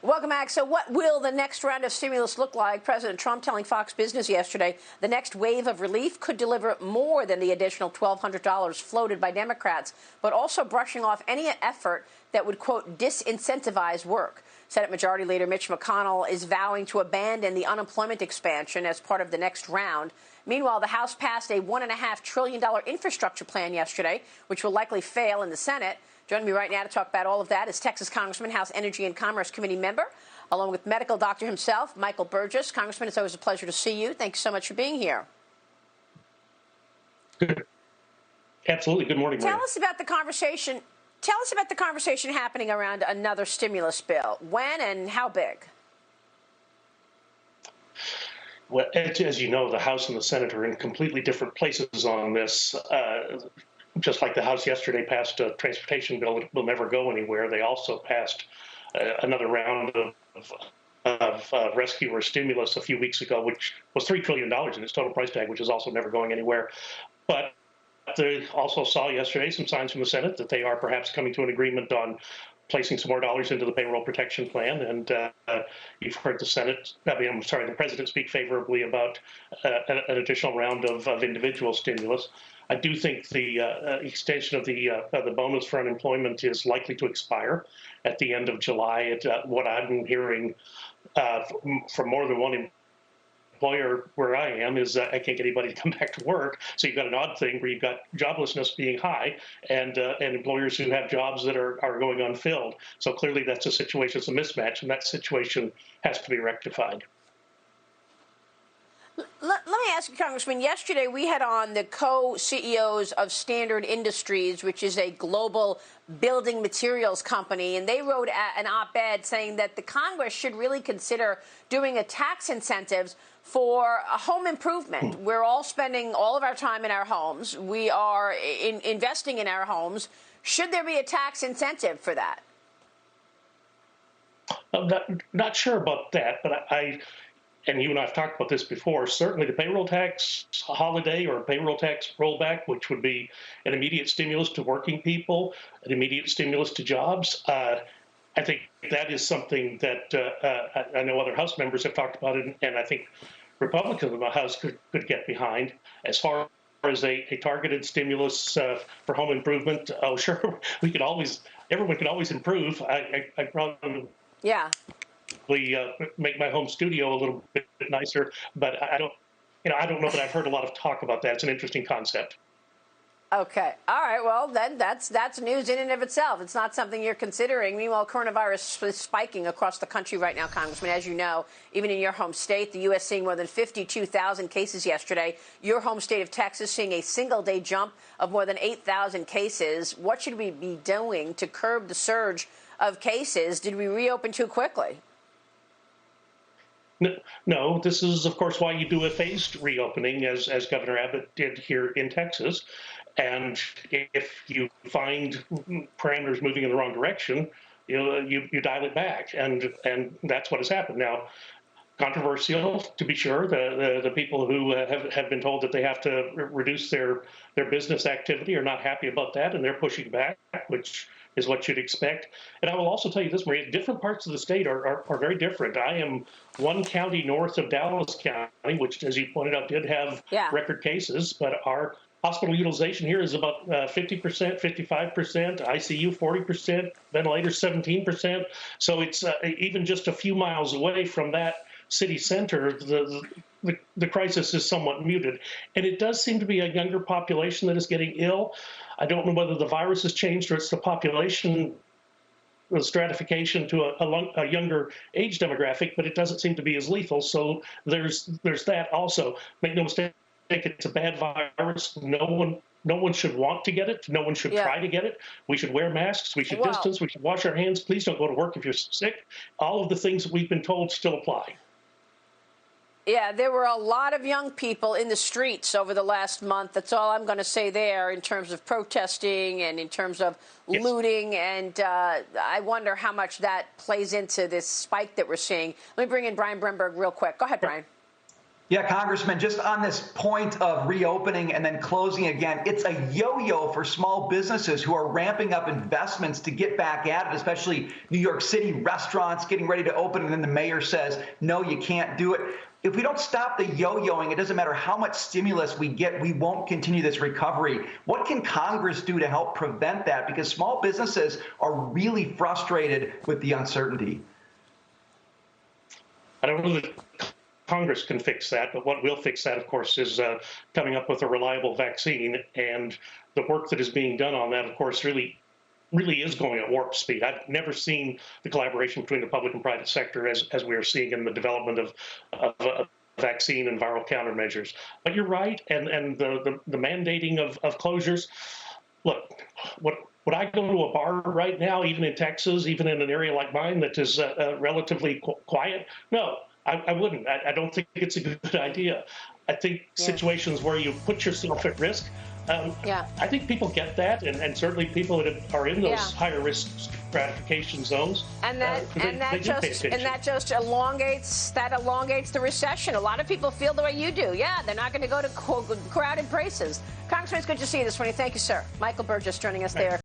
Welcome back. So what will the next round of stimulus look like? President Trump telling Fox Business yesterday the next wave of relief could deliver more than the additional $1,200 floated by Democrats, but also brushing off any effort that would, quote, disincentivize work. Senate Majority Leader Mitch McConnell is vowing to abandon the unemployment expansion as part of the next round. Meanwhile, the House passed a $1.5 trillion infrastructure plan yesterday, which will likely fail in the Senate. Joining me right now to talk about all of that is Texas Congressman, House Energy and Commerce Committee member, along with medical doctor himself, Michael Burgess. Congressman, it's always a pleasure to see you. Thanks so much for being here. Absolutely. Good morning. Tell us about the conversation. Tell us about the conversation happening around another stimulus bill. When and how big? Well, as you know, the House and the Senate are in completely different places on this. Just like the House yesterday passed a transportation bill that will never go anywhere, they also passed another round of rescue or stimulus a few weeks ago, which was $3 trillion in its total price tag, which is also never going anywhere. But they also saw yesterday some signs from the Senate that they are perhaps coming to an agreement on placing some more dollars into the payroll protection plan. And you've heard the president speak favorably about an additional round of individual stimulus. I do think the extension of the bonus for unemployment is likely to expire at the end of July. What I'm hearing from more than one employer where I am is I can't get anybody to come back to work. So you've got an odd thing where you've got joblessness being high and employers who have jobs that are going unfilled. So clearly that's a situation, it's a mismatch, and that situation has to be rectified. Let me ask you, Congressman, yesterday we had on the co-CEOs of Standard Industries, which is a global building materials company, and they wrote an op-ed saying that the Congress should really consider doing a tax incentives for a home improvement. We're all spending all of our time in our homes. We are investing in our homes. Should there be a tax incentive for that? I'm not sure about that, but and you and I have talked about this before, certainly the payroll tax holiday or payroll tax rollback, which would be an immediate stimulus to working people, an immediate stimulus to jobs. I think that is something that I know other House members have talked about, and I think Republicans in the House could get behind. As far as a targeted stimulus for home improvement, oh, sure, everyone could always improve. I probably make my home studio a little bit nicer, but I don't know that I've heard a lot of talk about that. It's an interesting concept. Okay. All right. Well, then that's news in and of itself. It's not something you're considering. Meanwhile, coronavirus is spiking across the country right now, Congressman. As you know, even in your home state, the U.S. seeing more than 52,000 cases yesterday. Your home state of Texas seeing a single-day jump of more than 8,000 cases. What should we be doing to curb the surge of cases? Did we reopen too quickly? No, this is, of course, why you do a phased reopening, as Governor Abbott did here in Texas. And if you find parameters moving in the wrong direction, you dial it back, and that's what has happened. Now, controversial, to be sure. The people who have been told that they have to reduce their business activity are not happy about that, and they're pushing back, which is what you'd expect. And I will also tell you this, Maria, different parts of the state are very different. I am one county north of Dallas County, which, as you pointed out, did have record cases, but our hospital utilization here is about 50%, 55%, ICU 40%, ventilators 17%. So it's even just a few miles away from that city center, the crisis is somewhat muted. And it does seem to be a younger population that is getting ill. I don't know whether the virus has changed or it's the population stratification to a younger age demographic, but it doesn't seem to be as lethal. So there's that also. Make no mistake, it's a bad virus. No one should want to get it. No one should try to get it. We should wear masks. We should distance. We should wash our hands. Please don't go to work if you're sick. All of the things that we've been told still apply. Yeah, there were a lot of young people in the streets over the last month. That's all I'm going to say there in terms of protesting and in terms of looting. And I wonder how much that plays into this spike that we're seeing. Let me bring in Brian Bremberg real quick. Go ahead, Brian. Yeah, Congressman, just on this point of reopening and then closing again, it's a yo-yo for small businesses who are ramping up investments to get back at it, especially New York City restaurants getting ready to open, and then the mayor says, no, you can't do it. If we don't stop the yo-yoing, it doesn't matter how much stimulus we get, we won't continue this recovery. What can Congress do to help prevent that? Because small businesses are really frustrated with the uncertainty. I don't know that Congress can fix that, but what will fix that, of course, is coming up with a reliable vaccine. And the work that is being done on that, of course, really is going at warp speed. I've never seen the collaboration between the public and private sector as we are seeing in the development of vaccine and viral countermeasures. But you're right, and the mandating of closures. Look, would I go to a bar right now, even in Texas, even in an area like mine that is relatively quiet? No. I wouldn't. I don't think it's a good idea. I think situations where you put yourself at risk, I think people get that, and certainly people that are in those higher risk stratification zones. And that just elongates the recession. A lot of people feel the way you do. Yeah, they're not going to go to crowded places. Congressman, it's good to see you this morning. Thank you, sir. Michael Burgess joining us there.